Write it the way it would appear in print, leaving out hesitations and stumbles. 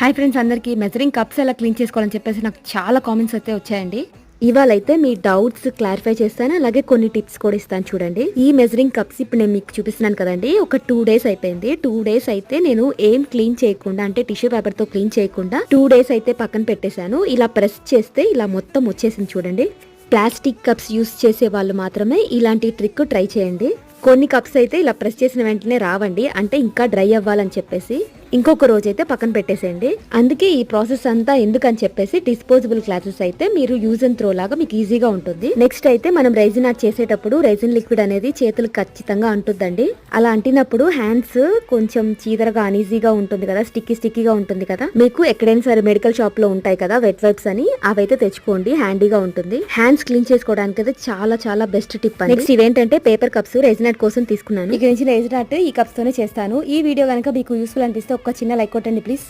Hi friends, అందరికీ measuring cups ఎలా clean చేసుకోవాలని చెప్పేసి నాకు చాలా కామెంట్స్ అయితే వచ్చాయండి. ఇవాళైతే మీ డౌట్స్ క్లారిఫై చేస్తాను, అలాగే కొన్ని టిప్స్ కూడా ఇస్తాను చూడండి. ఈ మెజరింగ్ కప్స్ ఇప్పుడు నేను మీకు చూపిస్తున్నాను కదండి, ఒక 2 days అయిపోయింది. 2 days అయితే నేను ఏం క్లీన్ చేయకుండా, అంటే టిష్యూ పేపర్ తో క్లీన్ చేయకుండా 2 days అయితే పక్కన పెట్టేశాను. ఇలా ప్రెస్ చేస్తే ఇలా మొత్తం వచ్చేసింది చూడండి. ప్లాస్టిక్ కప్స్ యూస్ చేసే వాళ్ళు మాత్రమే ఇలాంటి ట్రిక్ ట్రై చేయండి. కొన్ని కప్స్ అయితే ఇలా ప్రెస్ చేసిన వెంటనే రావండి, అంటే ఇంకా డ్రై అవ్వాలని చెప్పేసి ఇంకొక రోజు అయితే పక్కన పెట్టేసేయండి. అందుకే ఈ ప్రాసెస్ అంతా ఎందుకని చెప్పేసి డిస్పోజబుల్ గ్లాసెస్ అయితే మీరు యూజ్ అండ్ త్రో లాగా మీకు ఈజీగా ఉంటుంది. నెక్స్ట్ అయితే మనం రైజిన్ ఆర్ట్ చేసేటప్పుడు రైజిన్ లిక్విడ్ అనేది చేతులకు ఖచ్చితంగా అంటుందండి. అలా అంటినప్పుడు హ్యాండ్స్ కొంచెం చీదరగా అనీజీగా ఉంటుంది కదా, స్టిక్కీగా ఉంటుంది కదా. మీకు ఎక్కడైనా సరే మెడికల్ షాప్ లో ఉంటాయి కదా వెట్ వైప్స్ అని, అవైతే తెచ్చుకోండి, హ్యాండీగా ఉంటుంది. హ్యాండ్స్ క్లీన్ చేసుకోవడానికి అయితే చాలా చాలా బెస్ట్ టిప్. నెక్స్ట్ ఇవేంటంటే పేపర్ కప్స్ రైజిన్ ఆర్ట్ కోసం తీసుకున్నాను. ఇక నుంచి రైజిన్ ఆర్ట్ ఈ కప్స్ తోనే చేస్తాను. ఈ వీడియో కనుక మీకు యూస్ఫుల్ అనిపిస్తే ఒక చిన్న లైక్ కొట్టండి ప్లీజ్.